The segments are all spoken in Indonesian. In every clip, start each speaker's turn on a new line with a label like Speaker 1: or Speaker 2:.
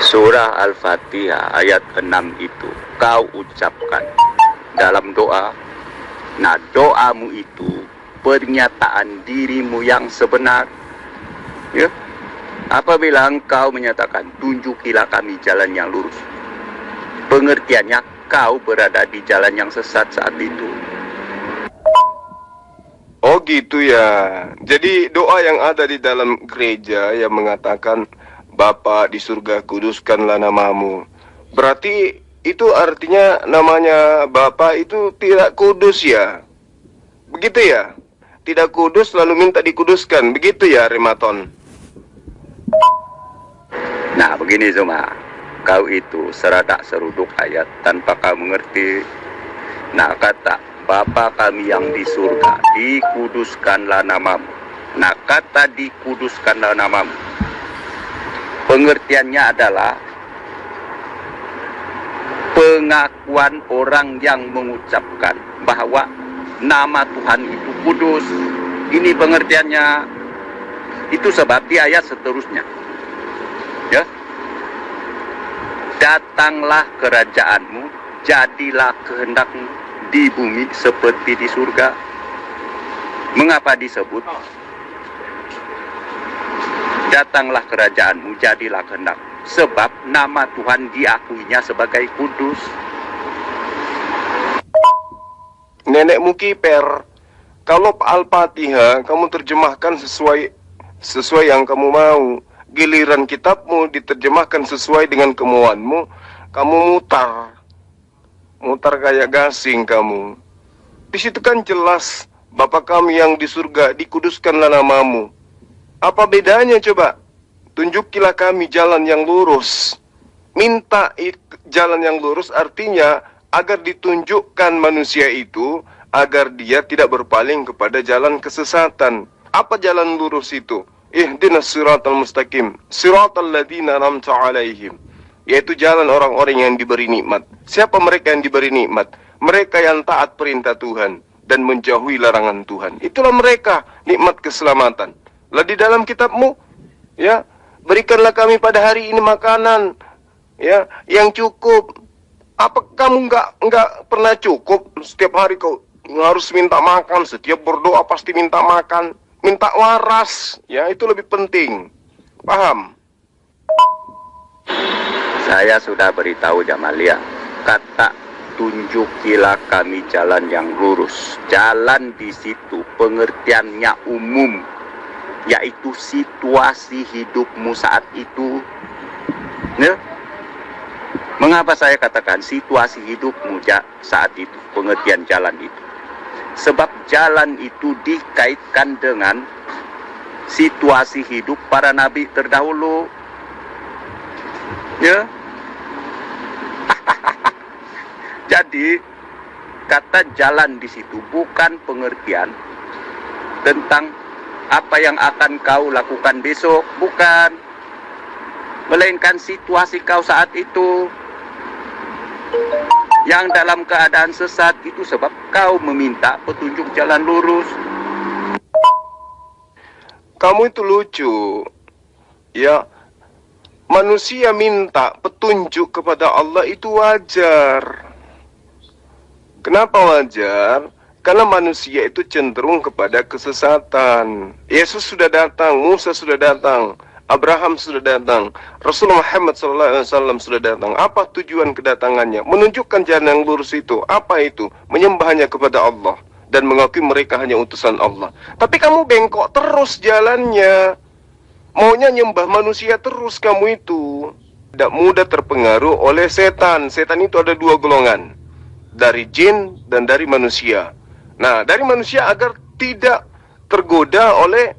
Speaker 1: Surah Al-Fatihah ayat 6 itu kau ucapkan dalam doa. Nah, doamu itu pernyataan dirimu yang sebenar, ya. Apabila engkau menyatakan tunjukilah kami jalan yang lurus, pengertiannya kau berada di jalan yang sesat saat itu.
Speaker 2: Oh gitu ya. Jadi doa yang ada di dalam gereja yang mengatakan Bapa di surga kuduskanlah namamu, berarti itu artinya namanya Bapa itu tidak kudus ya. Begitu ya. Tidak kudus lalu minta dikuduskan. Begitu ya Rematon.
Speaker 1: Nah begini Zuma, kau itu seradak seruduk ayat tanpa kau mengerti. Nah kata Bapa kami yang di surga, dikuduskanlah namamu. Nah kata dikuduskanlah namamu, pengertiannya adalah pengakuan orang yang mengucapkan bahwa nama Tuhan itu kudus. Ini pengertiannya. Itu sebab di ayat seterusnya, ya, datanglah kerajaanmu, jadilah kehendakmu di bumi seperti di surga. Mengapa disebut datanglah kerajaanmu, jadilah kehendak? Sebab nama Tuhan diakuinya sebagai kudus.
Speaker 2: Nenekmu kiper. Kalau Al-Fatihah kamu terjemahkan sesuai yang kamu mau, giliran kitabmu diterjemahkan sesuai dengan kemauanmu, kamu mutar kayak gasing kamu. Di situ kan jelas Bapa kami yang di surga, dikuduskanlah namamu. Apa bedanya coba? Tunjukilah kami jalan yang lurus. Minta jalan yang lurus artinya agar ditunjukkan manusia itu agar dia tidak berpaling kepada jalan kesesatan. Apa jalan lurus itu? Ihdinas siratal mustaqim, siratal ladzina an'amta 'alaihim. Yaitu jalan orang-orang yang diberi nikmat. Siapa mereka yang diberi nikmat? Mereka yang taat perintah Tuhan dan menjauhi larangan Tuhan. Itulah mereka nikmat keselamatan. Lah di dalam kitabmu, ya, berikanlah kami pada hari ini makanan, ya, yang cukup. Apa kamu nggak pernah cukup? Setiap hari kau harus minta makan, setiap berdoa pasti minta makan, minta waras, ya, itu lebih penting. Paham?
Speaker 1: Saya sudah beritahu Jamalia, kata tunjukilah kami jalan yang lurus. Jalan di situ pengertiannya umum, yaitu situasi hidupmu saat itu. Ya? Mengapa saya katakan situasi hidupmu saat itu, pengertian jalan itu? Sebab jalan itu dikaitkan dengan situasi hidup para nabi terdahulu. Ya. Jadi kata jalan di situ bukan pengertian tentang apa yang akan kau lakukan besok, bukan, melainkan situasi kau saat itu yang dalam keadaan sesat itu sebab kau meminta petunjuk jalan lurus.
Speaker 2: Kamu itu lucu, ya. Manusia minta petunjuk kepada Allah itu wajar. Kenapa wajar? Karena manusia itu cenderung kepada kesesatan. Yesus sudah datang, Musa sudah datang, Abraham sudah datang, Rasulullah Muhammad SAW sudah datang. Apa tujuan kedatangannya? Menunjukkan jalan yang lurus itu. Apa itu? Menyembahnya kepada Allah dan mengakui mereka hanya utusan Allah. Tapi kamu bengkok terus jalannya. Maunya nyembah manusia terus kamu itu. Tidak mudah terpengaruh oleh setan. Setan itu ada dua golongan, dari jin dan dari manusia. Nah, dari manusia agar tidak tergoda oleh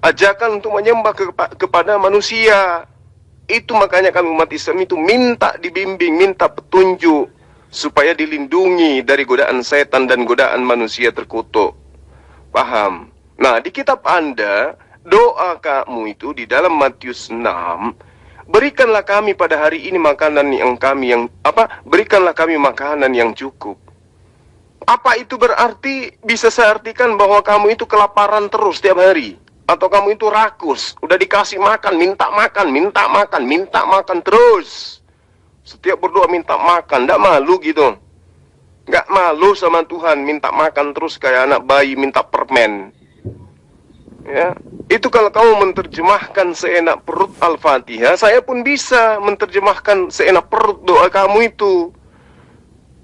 Speaker 2: ajakan untuk menyembah kepada manusia. Itu makanya kami umat Islam itu minta dibimbing, minta petunjuk supaya dilindungi dari godaan setan dan godaan manusia terkutuk. Paham? Nah, di kitab Anda, doa kamu itu di dalam Matius 6, berikanlah kami pada hari ini makanan berikanlah kami makanan yang cukup. Apa itu berarti? Bisa saya artikan bahwa kamu itu kelaparan terus setiap hari. Atau kamu itu rakus, udah dikasih makan, minta makan, minta makan, minta makan terus. Setiap berdoa minta makan, nggak malu gitu. Nggak malu sama Tuhan, minta makan terus kayak anak bayi minta permen. Ya, itu kalau kamu menerjemahkan seenak perut Al-Fatihah, saya pun bisa menerjemahkan seenak perut doa kamu itu.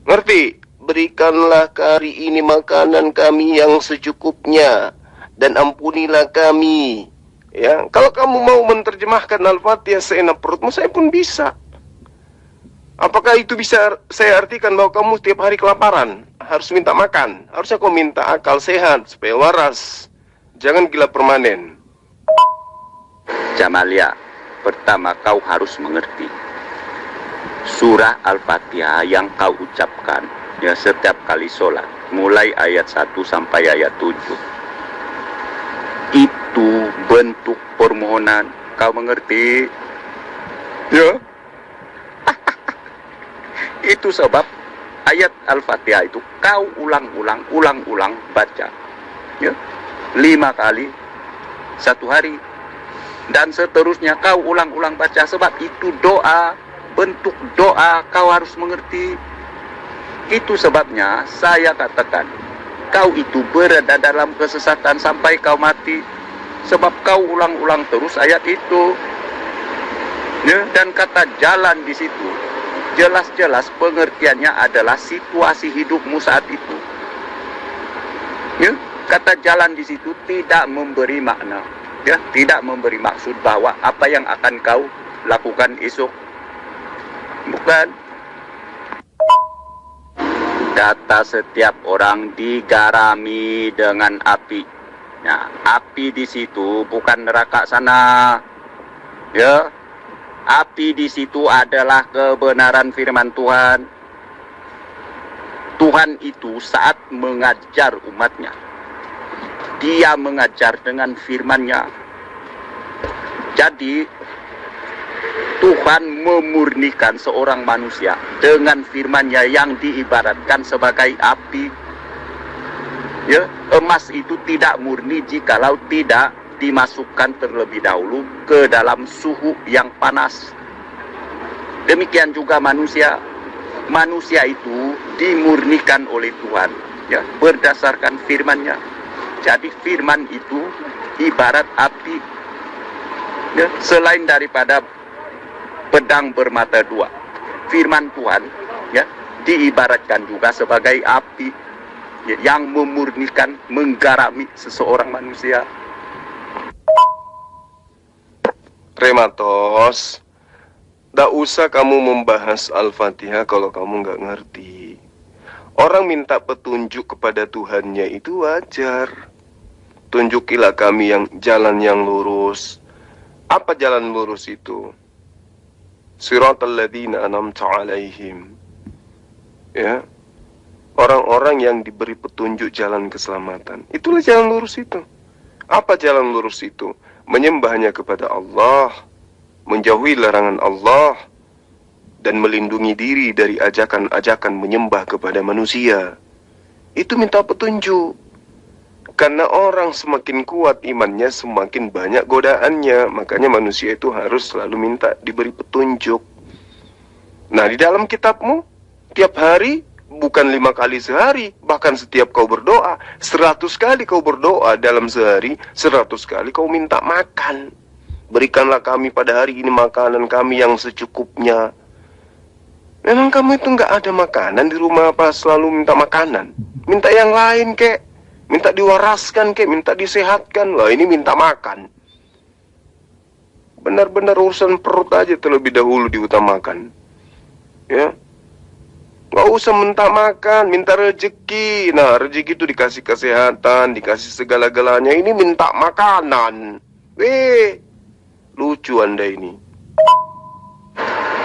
Speaker 2: Ngerti? Berikanlah hari ini makanan kami yang secukupnya, dan ampunilah kami. Ya, kalau kamu mau menerjemahkan Al-Fatihah seenak perutmu, saya pun bisa. Apakah itu bisa saya artikan bahwa kamu setiap hari kelaparan, harus minta makan? Harusnya kau minta akal sehat supaya waras. Jangan gila permanen.
Speaker 1: Jamalia, pertama kau harus mengerti surah Al-Fatihah yang kau ucapkan ya setiap kali sholat, mulai ayat 1 sampai ayat 7. Itu bentuk permohonan. Kau mengerti? Ya. Itu sebab ayat Al-Fatihah itu kau ulang-ulang baca. Ya. 5 kali satu hari. Dan seterusnya kau ulang-ulang baca. Sebab itu doa, bentuk doa, kau harus mengerti. Itu sebabnya saya katakan, kau itu berada dalam kesesatan sampai kau mati. Sebab kau ulang-ulang terus ayat itu. Ya, dan kata jalan di situ jelas-jelas pengertiannya adalah situasi hidupmu saat itu. Ya, kata jalan di situ tidak memberi makna, ya, tidak memberi maksud bahwa apa yang akan kau lakukan esok. Bukan. Kata setiap orang digarami dengan api. Nah, api di situ bukan neraka sana. Ya. Api di situ adalah kebenaran firman Tuhan. Tuhan itu saat mengajar umatnya, dia mengajar dengan firman-Nya. Jadi Tuhan memurnikan seorang manusia dengan firman-Nya yang diibaratkan sebagai api. Ya, emas itu tidak murni jikalau tidak dimasukkan terlebih dahulu ke dalam suhu yang panas. Demikian juga manusia. Manusia itu dimurnikan oleh Tuhan, ya, berdasarkan firman-Nya. Jadi firman itu ibarat api, ya, selain daripada pedang bermata dua. Firman Tuhan, ya, diibaratkan juga sebagai api, ya, yang memurnikan, menggarami seseorang manusia.
Speaker 2: Rematos, tak usah kamu membahas Al-Fatihah kalau kamu nggak ngerti. Orang minta petunjuk kepada Tuhannya itu wajar. Tunjukilah kami yang jalan yang lurus. Apa jalan lurus itu? Siratal ladzina an'amta 'alaihim. Ya. Orang-orang yang diberi petunjuk jalan keselamatan. Itulah jalan lurus itu. Apa jalan lurus itu? Menyembahnya kepada Allah, menjauhi larangan Allah, dan melindungi diri dari ajakan-ajakan menyembah kepada manusia. Itu minta petunjuk. Karena orang semakin kuat imannya, semakin banyak godaannya. Makanya manusia itu harus selalu minta diberi petunjuk. Nah, di dalam kitabmu, tiap hari, bukan 5 kali sehari, bahkan setiap kau berdoa, 100 kali kau berdoa dalam sehari, 100 kali kau minta makan. Berikanlah kami pada hari ini makanan kami yang secukupnya. Memang kamu itu nggak ada makanan di rumah, apa selalu minta makanan? Minta yang lain kek, minta diwaraskan kek, minta disehatkan. Lah ini minta makan. Benar-benar urusan perut aja terlebih dahulu diutamakan. Ya. Gak usah minta makan, minta rezeki. Nah, rezeki itu dikasih kesehatan, dikasih segala-galanya. Ini minta makanan. Lucu Anda ini.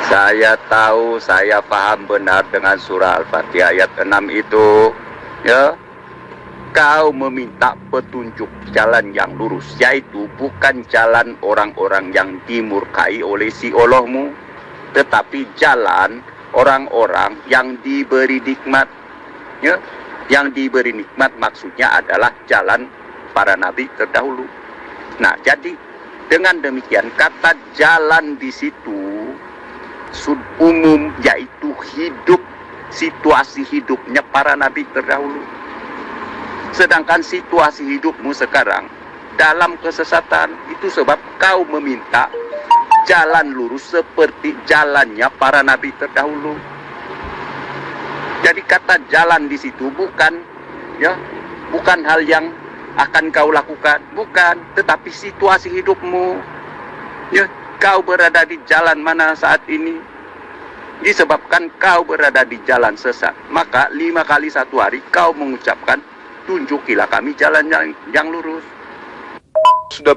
Speaker 1: Saya tahu, saya paham benar dengan surah Al-Fatihah ayat 6 itu. Ya, kau meminta petunjuk jalan yang lurus, yaitu bukan jalan orang-orang yang dimurkai oleh si Allahmu, tetapi jalan orang-orang yang diberi nikmat, ya, yang diberi nikmat maksudnya adalah jalan para nabi terdahulu. Nah, jadi dengan demikian kata jalan di situ umum, yaitu hidup, situasi hidupnya para nabi terdahulu. Sedangkan situasi hidupmu sekarang dalam kesesatan, itu sebab kau meminta jalan lurus seperti jalannya para nabi terdahulu. Jadi kata jalan di situ bukan hal yang akan kau lakukan, bukan, tetapi situasi hidupmu. Ya, kau berada di jalan mana saat ini? Disebabkan kau berada di jalan sesat, maka 5 kali 1 hari kau mengucapkan, tunjukilah kami jalan yang lurus.
Speaker 2: Sudah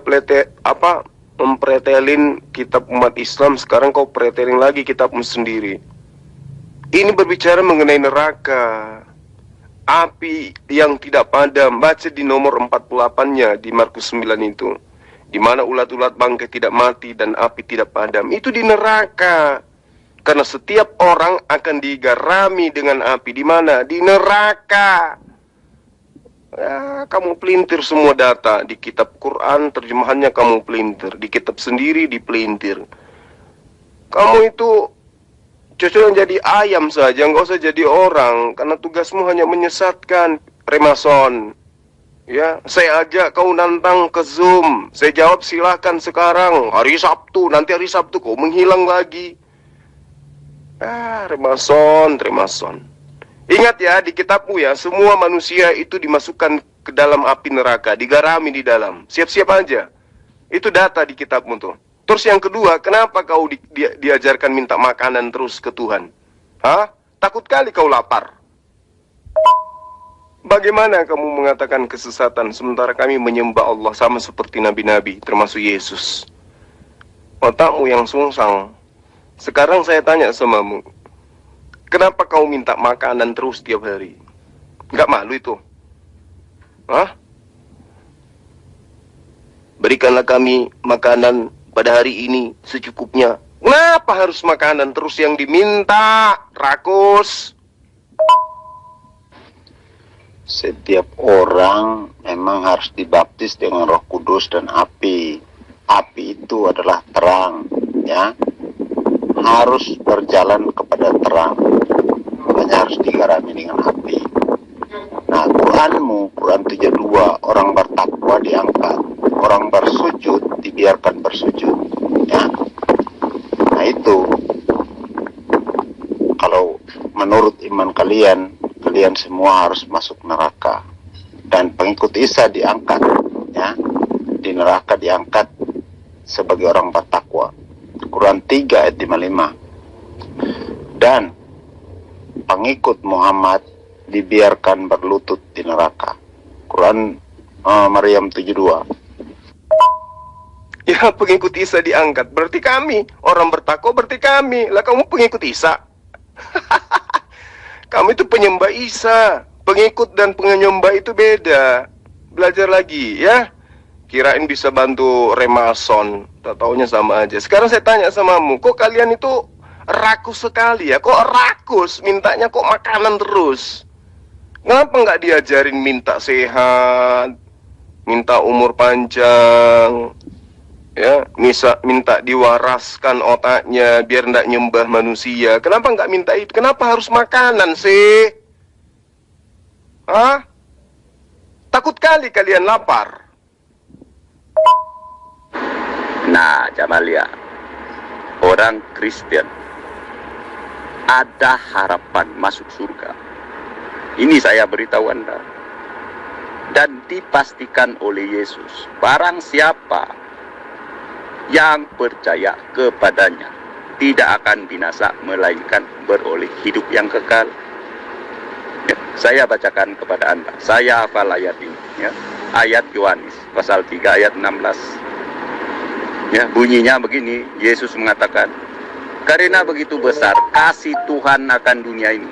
Speaker 2: mempretelin kitab umat Islam, sekarang kau pretelin lagi kitabmu sendiri. Ini berbicara mengenai neraka, api yang tidak padam. Baca di nomor 48-nya di Markus 9 itu, di mana ulat-ulat bangkai tidak mati dan api tidak padam. Itu di neraka. Karena setiap orang akan digarami dengan api. Di mana? Di neraka. Ya, kamu pelintir semua data. Di kitab Quran terjemahannya kamu pelintir, di kitab sendiri dipelintir. Kamu itu cocok jadi ayam saja, nggak usah jadi orang, karena tugasmu hanya menyesatkan. Remason, ya, saya ajak kau nantang ke Zoom, saya jawab silahkan sekarang, hari Sabtu, nanti hari Sabtu kau menghilang lagi. Remason. Ingat ya, di kitabmu ya, semua manusia itu dimasukkan ke dalam api neraka, digarami di dalam. Siap-siap aja. Itu data di kitabmu tuh. Terus yang kedua, kenapa kau diajarkan minta makanan terus ke Tuhan? Hah? Takut kali kau lapar. Bagaimana kamu mengatakan kesesatan sementara kami menyembah Allah sama seperti nabi-nabi, termasuk Yesus? Otakmu yang sungsang. Sekarang saya tanya samamu, kenapa kau minta makanan terus tiap hari? Nggak malu itu? Hah? Berikanlah kami makanan pada hari ini secukupnya. Kenapa harus makanan terus yang diminta? Rakus.
Speaker 3: Setiap orang memang harus dibaptis dengan Roh Kudus dan api. Api itu adalah terang, ya. Harus berjalan kepada terang. Makanya harus digarami dengan api. Nah, Quranmu, Quran 72, orang bertakwa diangkat, orang bersujud dibiarkan bersujud, ya. Nah itu, kalau menurut iman kalian semua harus masuk neraka, dan pengikut Isa diangkat, ya, di neraka diangkat sebagai orang bertakwa. Quran 3 ayat 55. Dan pengikut Muhammad dibiarkan berlutut di neraka. Quran Maryam 72.
Speaker 2: Ya, pengikut Isa diangkat, berarti kami. Orang bertakwa berarti kami. Lah kamu pengikut Isa. Kamu itu penyembah Isa. Pengikut dan penyembah itu beda. Belajar lagi ya. Kirain bisa bantu remason, tak taunya sama aja. Sekarang saya tanya samamu, kok kalian itu rakus sekali ya? Kok rakus, mintanya kok makanan terus? Kenapa nggak diajarin minta sehat, minta umur panjang, ya, minta diwaraskan otaknya biar nggak nyembah manusia? Kenapa nggak minta itu? Kenapa harus makanan sih? Hah? Takut kali kalian lapar.
Speaker 1: Nah, Jamalia, orang Kristen ada harapan masuk surga. Ini saya beritahu Anda. Dan dipastikan oleh Yesus, barang siapa yang percaya kepadanya tidak akan binasa, melainkan beroleh hidup yang kekal. Ya, saya bacakan kepada Anda. Saya hafal ayat ini, ya. Ayat Yohanes pasal 3 ayat 16. Ya, bunyinya begini, Yesus mengatakan, karena begitu besar kasih Tuhan akan dunia ini,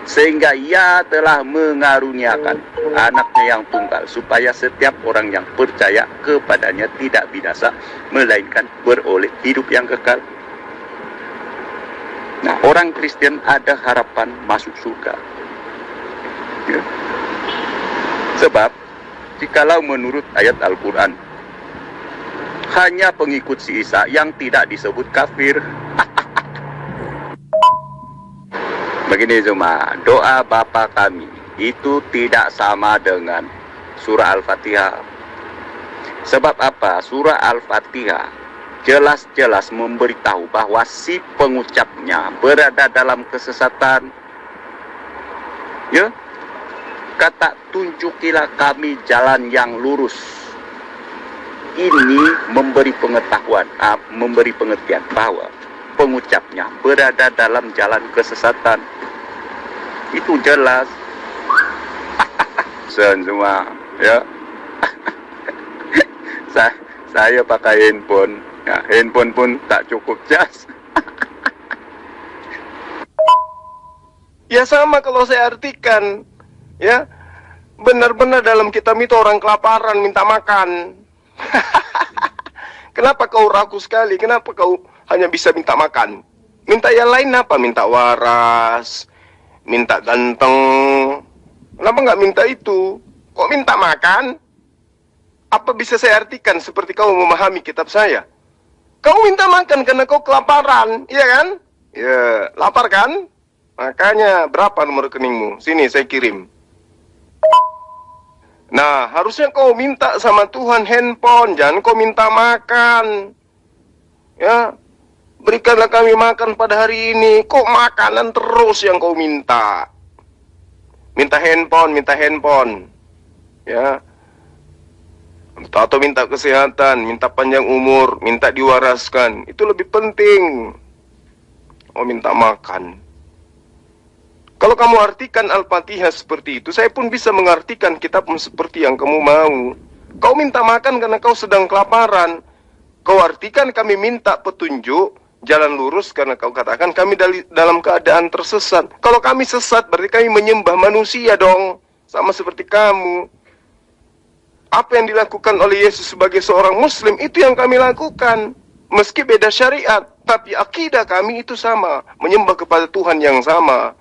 Speaker 1: sehingga Ia telah mengaruniakan anaknya yang tunggal, supaya setiap orang yang percaya kepadanya tidak binasa, melainkan beroleh hidup yang kekal. Nah, orang Kristen ada harapan masuk surga. Ya. Sebab, jikalau menurut ayat Al-Quran, hanya pengikut si Isa yang tidak disebut kafir. Begini Zuma, doa Bapa kami itu tidak sama dengan surah Al-Fatihah. Sebab apa? Surah Al-Fatihah jelas-jelas memberitahu bahwa si pengucapnya berada dalam kesesatan. Ya, kata tunjukilah kami jalan yang lurus. Ini memberi pengetahuan, memberi pengertian bahwa pengucapnya berada dalam jalan kesesatan. Itu jelas. Semua, ya. Saya pakai handphone. Ya, handphone pun tak cukup jas.
Speaker 2: Ya sama kalau saya artikan, ya, benar-benar dalam kitab itu orang kelaparan minta makan. Kenapa kau ragu sekali? Kenapa kau hanya bisa minta makan? Minta yang lain apa? Minta waras, minta ganteng. Kenapa nggak minta itu? Kok minta makan? Apa bisa saya artikan seperti kau memahami kitab saya? Kau minta makan karena kau kelaparan, iya kan? Ya, lapar kan? Makanya berapa nomor rekeningmu? Sini saya kirim. Nah, harusnya kau minta sama Tuhan handphone, jangan kau minta makan. Ya, berikanlah kami makan pada hari ini. Kok makanan terus yang kau minta? Minta handphone. Ya. Atau minta kesehatan, minta panjang umur, minta diwaraskan. Itu lebih penting. Oh, minta makan. Kalau kamu artikan Al-Fatihah seperti itu, saya pun bisa mengartikan kitabmu seperti yang kamu mau. Kau minta makan karena kau sedang kelaparan. Kau artikan kami minta petunjuk, jalan lurus karena kau katakan kami dalam keadaan tersesat. Kalau kami sesat, berarti kami menyembah manusia dong. Sama seperti kamu. Apa yang dilakukan oleh Yesus sebagai seorang Muslim, itu yang kami lakukan. Meski beda syariat, tapi akidah kami itu sama. Menyembah kepada Tuhan yang sama.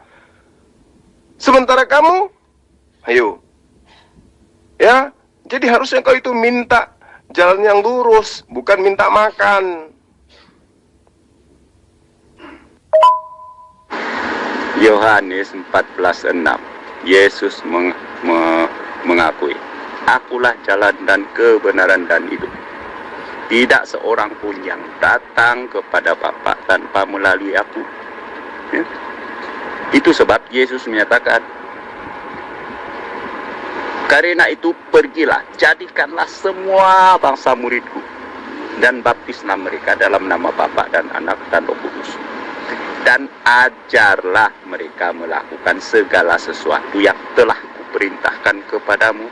Speaker 2: Sementara kamu, ayo. Ya, jadi harusnya kau itu minta jalan yang lurus, bukan minta makan.
Speaker 1: Yohanes 14:6, Yesus mengakui, akulah jalan dan kebenaran dan hidup. Tidak seorang pun yang datang kepada Bapa tanpa melalui aku. Ya. Itu sebab Yesus menyatakan, karena itu pergilah, jadikanlah semua bangsa muridku, dan baptislah mereka dalam nama Bapa dan Anak dan Roh Kudus. Dan ajarlah mereka melakukan segala sesuatu yang telah kuperintahkan kepadamu.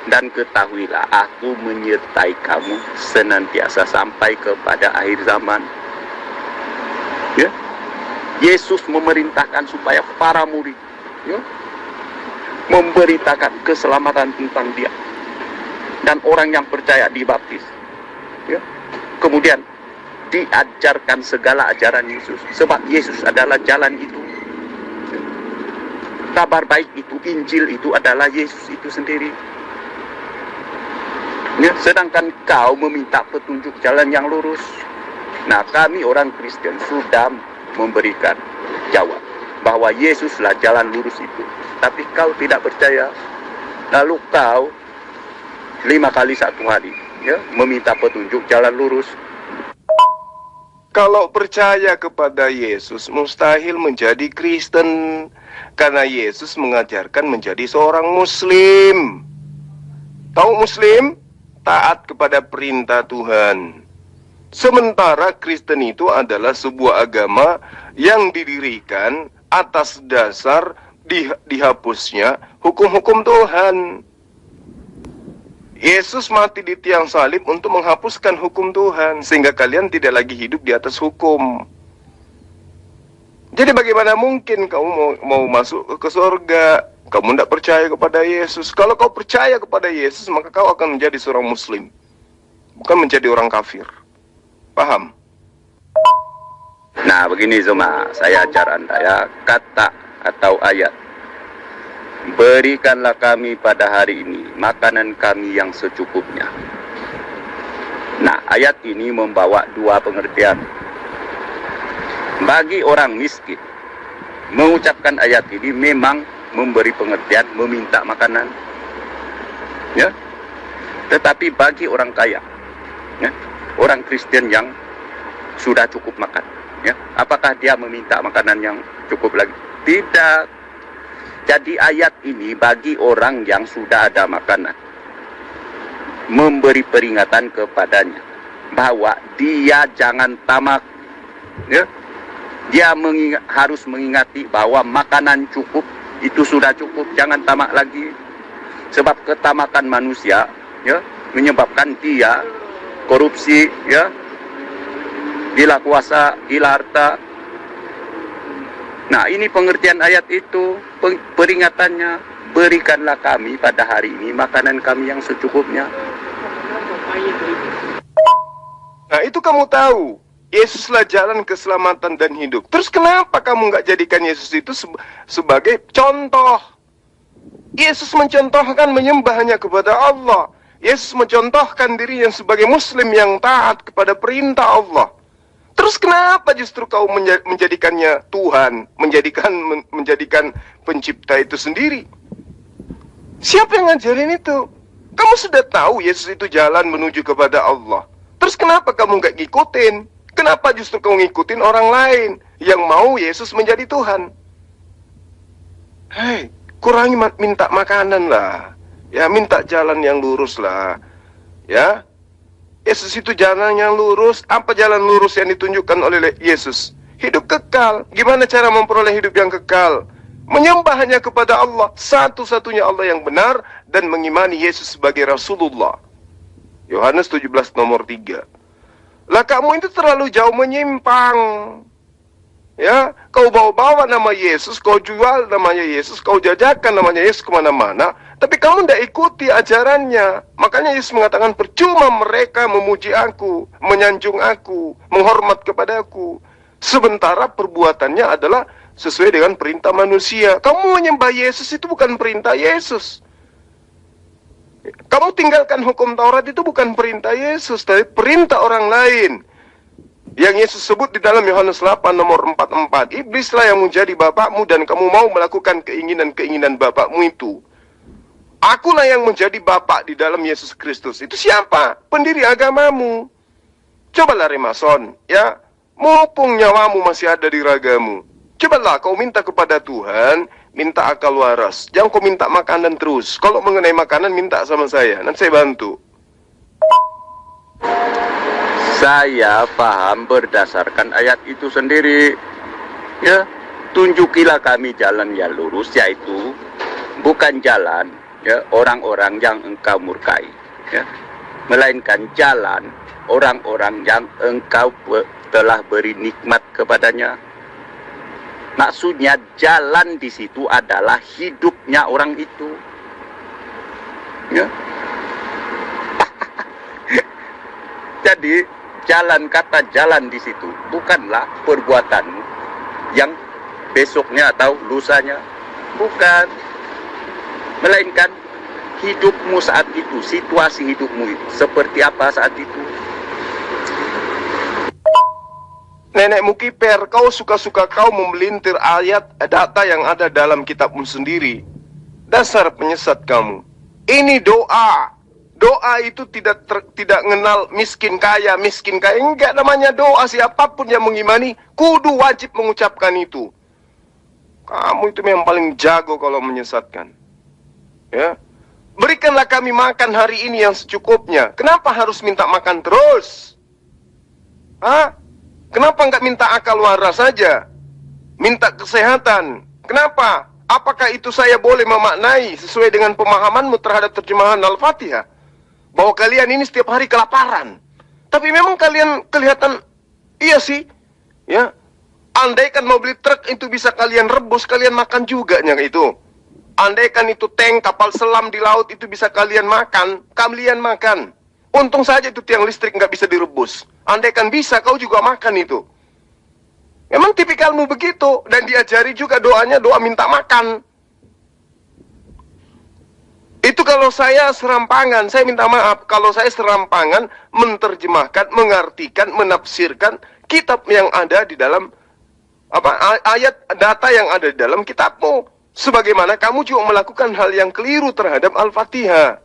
Speaker 1: Dan ketahuilah, aku menyertai kamu senantiasa sampai kepada akhir zaman. Ya? Yesus memerintahkan supaya para murid, ya, memberitakan keselamatan tentang dia. Dan orang yang percaya dibaptis. Ya. Kemudian diajarkan segala ajaran Yesus. Sebab Yesus adalah jalan itu. Ya. Kabar baik itu, Injil itu adalah Yesus itu sendiri. Ya, sedangkan kau meminta petunjuk jalan yang lurus. Nah, kami orang Kristen sudah memberikan jawab bahwa Yesuslah jalan lurus itu. Tapi kau tidak percaya. Lalu kau 5 kali 1 hari, ya, meminta petunjuk jalan lurus.
Speaker 2: Kalau percaya kepada Yesus, mustahil menjadi Kristen. Karena Yesus mengajarkan menjadi seorang Muslim. Tahu Muslim? Taat kepada perintah Tuhan. Sementara Kristen itu adalah sebuah agama yang didirikan atas dasar dihapusnya hukum-hukum Tuhan. Yesus mati di tiang salib untuk menghapuskan hukum Tuhan, sehingga kalian tidak lagi hidup di atas hukum. Jadi bagaimana mungkin kamu mau masuk ke surga? Kamu tidak percaya kepada Yesus. Kalau kau percaya kepada Yesus, maka kau akan menjadi seorang Muslim, bukan menjadi orang kafir. Paham?
Speaker 1: Nah, begini Zuma, saya ajar Anda ya, kata atau ayat. Berikanlah kami pada hari ini makanan kami yang secukupnya. Nah, ayat ini membawa dua pengertian. Bagi orang miskin, mengucapkan ayat ini memang memberi pengertian meminta makanan, ya. Tetapi bagi orang kaya, ya, orang Kristen yang sudah cukup makan, ya, apakah dia meminta makanan yang cukup lagi? Tidak. Jadi ayat ini bagi orang yang sudah ada makanan, memberi peringatan kepadanya bahwa dia jangan tamak, ya. Dia harus mengingati bahwa makanan cukup, itu sudah cukup, jangan tamak lagi. Sebab ketamakan manusia, ya, menyebabkan dia korupsi, ya, gila kuasa, gila harta. Nah, ini pengertian ayat itu, peringatannya, berikanlah kami pada hari ini makanan kami yang secukupnya.
Speaker 2: Nah, itu kamu tahu, Yesuslah jalan keselamatan dan hidup. Terus kenapa kamu nggak jadikan Yesus itu sebagai contoh? Yesus mencontohkan menyembahnya kepada Allah. Yesus mencontohkan dirinya sebagai Muslim yang taat kepada perintah Allah. Terus kenapa justru kau menjadikannya Tuhan, menjadikan pencipta itu sendiri? Siapa yang ngajarin itu? Kamu sudah tahu Yesus itu jalan menuju kepada Allah. Terus kenapa kamu nggak ngikutin? Kenapa justru kamu ngikutin orang lain yang mau Yesus menjadi Tuhan? Hei, kurangi minta makanan lah. Ya, minta jalan yang lurus lah. Ya, Yesus itu jalan yang lurus. Apa jalan lurus yang ditunjukkan oleh Yesus? Hidup kekal. Gimana cara memperoleh hidup yang kekal? Menyembah hanya kepada Allah, satu-satunya Allah yang benar, dan mengimani Yesus sebagai Rasulullah. Yohanes 17 nomor 3. Lah kamu itu terlalu jauh menyimpang. Ya, kau bawa-bawa nama Yesus, kau jual namanya Yesus, kau jajakan namanya Yesus kemana-mana, tapi kamu tidak ikuti ajarannya. Makanya Yesus mengatakan, percuma mereka memuji aku, menyanjung aku, menghormat kepadaku, sementara perbuatannya adalah sesuai dengan perintah manusia. Kamu menyembah Yesus itu bukan perintah Yesus. Kamu tinggalkan hukum Taurat itu bukan perintah Yesus, tapi perintah orang lain. Yang Yesus sebut di dalam Yohanes 8 nomor 44. Iblislah yang menjadi bapakmu dan kamu mau melakukan keinginan-keinginan bapakmu itu. Akulah yang menjadi bapak di dalam Yesus Kristus. Itu siapa? Pendiri agamamu. Cobalah Remason, ya. Mumpung nyawamu masih ada di ragamu. Cobalah kau minta kepada Tuhan, minta akal waras. Jangan kau minta makanan terus. Kalau mengenai makanan, minta sama saya. Nanti saya bantu.
Speaker 1: Saya paham berdasarkan ayat itu sendiri. Ya, tunjukilah kami jalan yang lurus, yaitu bukan jalan, ya, orang-orang yang engkau murkai, ya, melainkan jalan orang-orang yang engkau telah beri nikmat kepadanya. Maksudnya jalan di situ adalah hidupnya orang itu. Ya. Jadi jalan, kata jalan di situ bukanlah perbuatanmu yang besoknya atau lusanya, bukan, melainkan hidupmu saat itu, situasi hidupmu itu seperti apa saat itu.
Speaker 2: Nenekmu kiper, kau suka-suka kau memelintir ayat data yang ada dalam kitabmu sendiri. Dasar penyesat kamu. Ini doa. Doa itu tidak mengenal miskin kaya. Enggak, namanya doa. Siapapun yang mengimani kudu wajib mengucapkan itu. Kamu itu memang paling jago kalau menyesatkan. Ya. Berikanlah kami makan hari ini yang secukupnya. Kenapa harus minta makan terus? Hah? Kenapa enggak minta akal waras saja? Minta kesehatan. Kenapa? Apakah itu saya boleh memaknai sesuai dengan pemahamanmu terhadap terjemahan Al-Fatihah? Bahwa kalian ini setiap hari kelaparan. Tapi memang kalian kelihatan, iya sih. Ya. Andaikan mau beli truk itu bisa kalian rebus, kalian makan juga itu. Andaikan itu tank, kapal selam di laut itu bisa kalian makan, kalian makan. Untung saja itu tiang listrik nggak bisa direbus. Andaikan bisa, kau juga makan itu. Memang tipikalmu begitu. Dan diajari juga doanya, doa minta makan. Itu kalau saya serampangan, saya minta maaf kalau saya serampangan menerjemahkan, mengartikan, menafsirkan kitab yang ada di dalam ayat data yang ada di dalam kitabmu. Sebagaimana kamu juga melakukan hal yang keliru terhadap Al-Fatihah.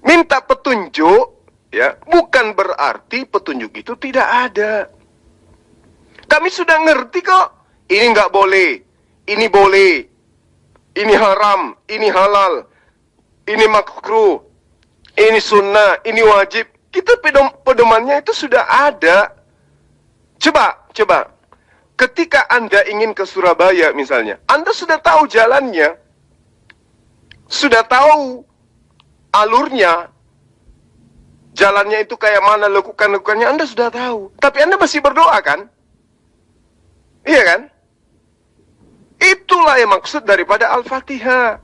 Speaker 2: Minta petunjuk, ya, bukan berarti petunjuk itu tidak ada. Kami sudah ngerti kok. Ini nggak boleh, ini boleh. Ini haram, ini halal, ini makruh, ini sunnah, ini wajib. Kita pedomannya itu sudah ada. Coba. Ketika Anda ingin ke Surabaya misalnya, Anda sudah tahu jalannya. Sudah tahu alurnya. Jalannya itu kayak mana, lekukan-lekukannya Anda sudah tahu. Tapi Anda masih berdoa kan? Iya kan? Itulah yang maksud daripada Al-Fatihah.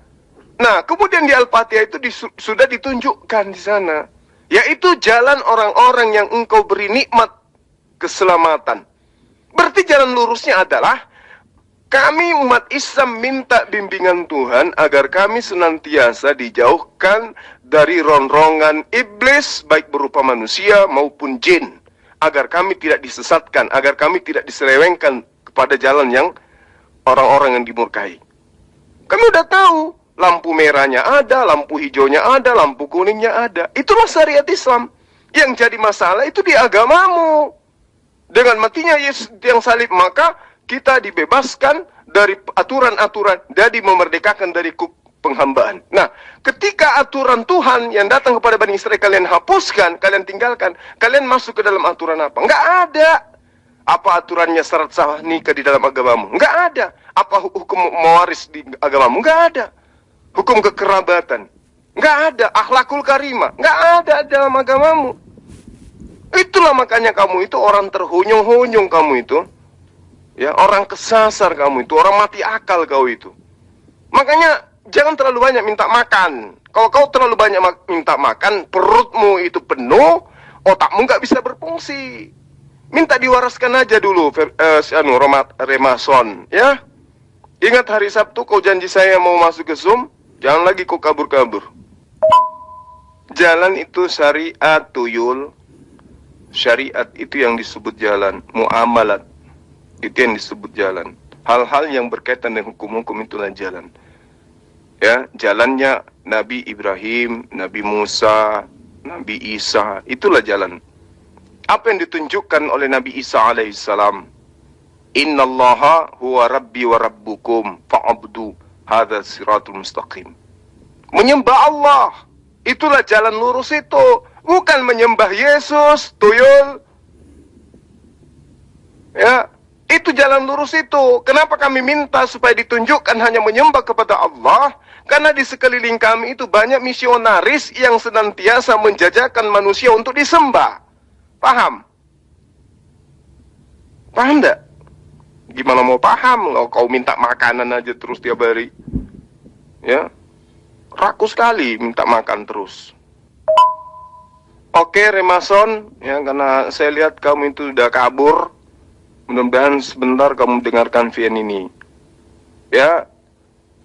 Speaker 2: Nah, kemudian di Al-Fatihah itu sudah ditunjukkan di sana. Yaitu jalan orang-orang yang engkau beri nikmat keselamatan. Berarti jalan lurusnya adalah kami umat Islam minta bimbingan Tuhan agar kami senantiasa dijauhkan dari ronrongan iblis baik berupa manusia maupun jin. Agar kami tidak disesatkan, agar kami tidak diselewengkan kepada jalan yang orang-orang yang dimurkai. Kami udah tahu, lampu merahnya ada, lampu hijaunya ada, lampu kuningnya ada. Itulah syariat Islam. Yang jadi masalah itu di agamamu. Dengan matinya Yesus yang salib, maka kita dibebaskan dari aturan-aturan, jadi memerdekakan dari penghambaan. Nah, ketika aturan Tuhan yang datang kepada Bani Israel kalian hapuskan, kalian tinggalkan, kalian masuk ke dalam aturan apa? Enggak ada. Apa aturannya syarat sah nikah di dalam agamamu? Enggak ada. Apa hukum mewaris di agamamu? Enggak ada. Hukum kekerabatan? Enggak ada. Akhlakul karimah? Enggak ada dalam agamamu. Itulah makanya kamu itu orang terhunyung-hunyung kamu itu. Ya, orang kesasar kamu itu, orang mati akal kau itu. Makanya jangan terlalu banyak minta makan. Kalau kau terlalu banyak minta makan, perutmu itu penuh, otakmu nggak bisa berfungsi. Minta diwaraskan aja dulu, Remason, ya. Ingat hari Sabtu kau janji saya mau masuk ke Zoom, jangan lagi kau kabur-kabur. Jalan itu syariat, tuyul. Syariat itu yang disebut jalan, muamalat itu yang disebut jalan. Hal-hal yang berkaitan dengan hukum-hukum itulah jalan. Ya, jalannya Nabi Ibrahim, Nabi Musa, Nabi Isa, itulah jalan. Apa yang ditunjukkan oleh Nabi Isa alaihissalam? Innallaha huwa rabbi wa rabbukum fa'abdu hadha siratul mustaqim. Menyembah Allah, itulah jalan lurus itu. Bukan menyembah Yesus, tuyul. Ya, itu jalan lurus itu. Kenapa kami minta supaya ditunjukkan hanya menyembah kepada Allah? Karena di sekeliling kami itu banyak misionaris yang senantiasa menjajakan manusia untuk disembah. Paham? Paham enggak? Gimana mau paham? Kau minta makanan aja terus tiap hari. Ya, rakus sekali minta makan terus. Oke, Remason, ya, karena saya lihat kamu itu udah kabur. Mudah-mudahan sebentar kamu dengarkan VN ini. Ya,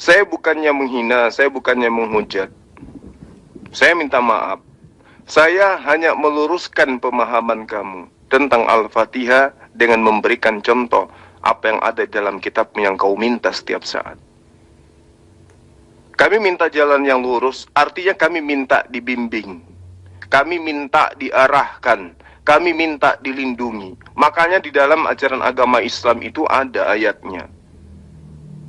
Speaker 2: saya bukannya menghina, saya bukannya menghujat. Saya minta maaf. Saya hanya meluruskan pemahaman kamu tentang Al-Fatihah dengan memberikan contoh apa yang ada dalam kitabmu yang kau minta setiap saat. Kami minta jalan yang lurus, artinya kami minta dibimbing. Kami minta diarahkan. Kami minta dilindungi. Makanya di dalam ajaran agama Islam itu ada ayatnya.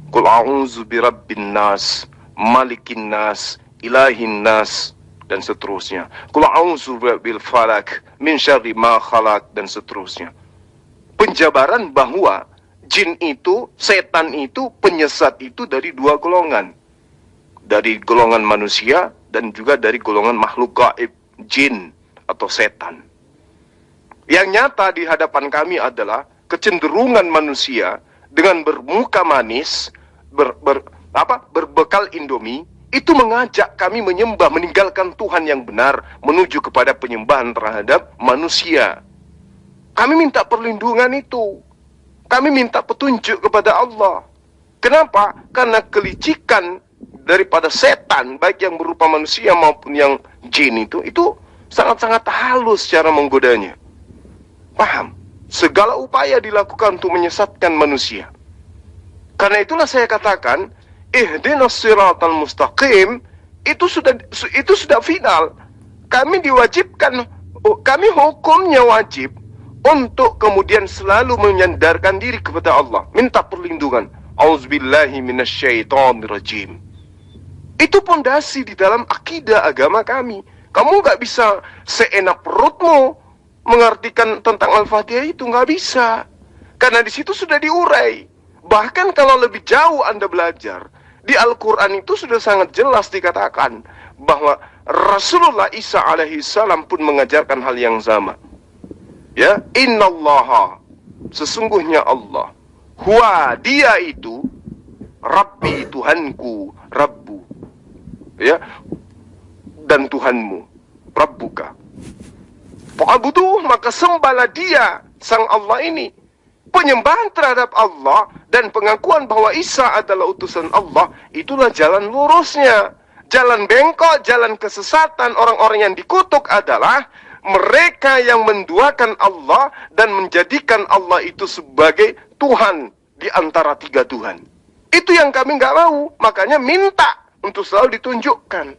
Speaker 2: Qul a'udzu birabbin nas, malikin nas, ilahin nas, dan seterusnya. Qul a'udzu birabbil falak, min syarri ma khalaq, dan seterusnya. Penjabaran bahwa jin itu, setan itu, penyesat itu dari dua golongan. Dari golongan manusia dan juga dari golongan makhluk gaib, jin atau setan. Yang nyata di hadapan kami adalah kecenderungan manusia dengan bermuka manis, berbekal Indomie, itu mengajak kami menyembah, meninggalkan Tuhan yang benar, menuju kepada penyembahan terhadap manusia. Kami minta perlindungan itu. Kami minta petunjuk kepada Allah. Kenapa? Karena kelicikan daripada setan, baik yang berupa manusia maupun yang jin itu sangat-sangat halus cara menggodanya. Paham? Segala upaya dilakukan untuk menyesatkan manusia. Karena itulah saya katakan, ihdinas siratal mustaqim itu sudah final. Kami diwajibkan, kami hukumnya wajib untuk kemudian selalu menyandarkan diri kepada Allah, minta perlindungan. Auzubillahi minasyaitonirrajim. Itu pondasi di dalam akidah agama kami. Kamu nggak bisa seenak perutmu mengartikan tentang Al-Fatihah itu, nggak bisa. Karena di situ sudah diurai. Bahkan kalau lebih jauh Anda belajar, di Al-Quran itu sudah sangat jelas dikatakan bahwa Rasulullah Isa alaihi salam pun mengajarkan hal yang sama. Ya, innallaha, sesungguhnya Allah, huwa, dia itu, Rabbi, Tuhanku, Rabbu, ya, dan Tuhanmu, Rabbuka. Fa'buduh, maka sembahlah dia, sang Allah ini. Penyembahan terhadap Allah dan pengakuan bahwa Isa adalah utusan Allah, itulah jalan lurusnya. Jalan bengkok, jalan kesesatan orang-orang yang dikutuk adalah mereka yang menduakan Allah dan menjadikan Allah itu sebagai Tuhan di antara tiga Tuhan. Itu yang kami nggak mau, makanya minta untuk selalu ditunjukkan.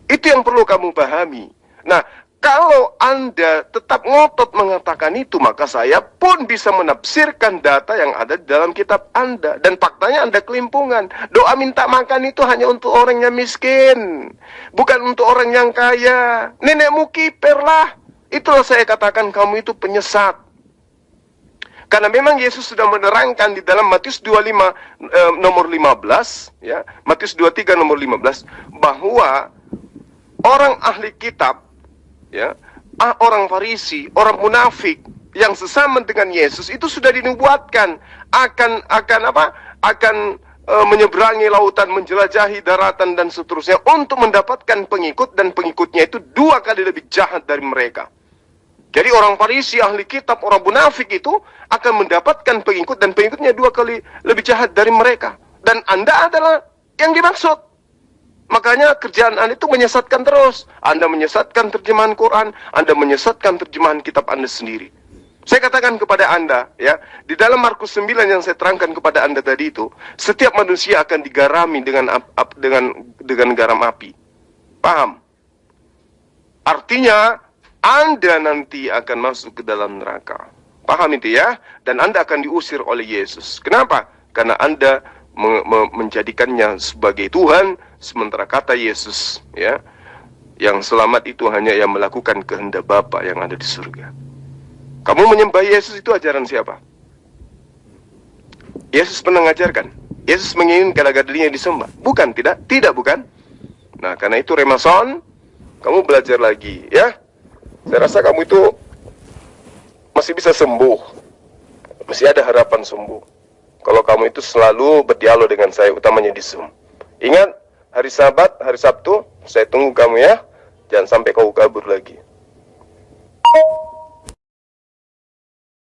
Speaker 2: Itu yang perlu kamu pahami. Nah, kalau Anda tetap ngotot mengatakan itu, maka saya pun bisa menafsirkan data yang ada di dalam kitab Anda. Dan faktanya Anda kelimpungan. Doa minta makan itu hanya untuk orang yang miskin, bukan untuk orang yang kaya. Nenekmu kiper lah. Itulah saya katakan kamu itu penyesat. Karena memang Yesus sudah menerangkan di dalam Matius 25 nomor 15, ya, Matius 23 nomor 15, bahwa orang ahli kitab, ya, orang Farisi, orang munafik yang sesama dengan Yesus itu sudah dinubuatkan akan menyeberangi lautan, menjelajahi daratan dan seterusnya untuk mendapatkan pengikut, dan pengikutnya itu 2 kali lebih jahat dari mereka. Jadi orang Farisi, ahli kitab, orang munafik itu akan mendapatkan pengikut, dan pengikutnya 2 kali lebih jahat dari mereka. Dan Anda adalah yang dimaksud. Makanya kerjaan Anda itu menyesatkan terus. Anda menyesatkan terjemahan Quran, Anda menyesatkan terjemahan kitab Anda sendiri. Saya katakan kepada Anda, ya, di dalam Markus 9 yang saya terangkan kepada Anda tadi itu, setiap manusia akan digarami dengan garam api. Paham? Artinya Anda nanti akan masuk ke dalam neraka. Paham itu ya? Dan Anda akan diusir oleh Yesus. Kenapa? Karena Anda menjadikannya sebagai Tuhan, sementara kata Yesus, ya, yang selamat itu hanya yang melakukan kehendak Bapa yang ada di surga. Kamu menyembah Yesus itu ajaran siapa? Yesus pernah mengajarkan. Yesus menginginkan agar dirinya disembah. Bukan, tidak, bukan. Nah, karena itu Remason, kamu belajar lagi, ya. Saya rasa kamu itu masih bisa sembuh, masih ada harapan sembuh kalau kamu itu selalu berdialog dengan saya, utamanya di Zoom. Ingat, hari Sabat, hari Sabtu, saya tunggu kamu ya. Jangan sampai kau kabur lagi.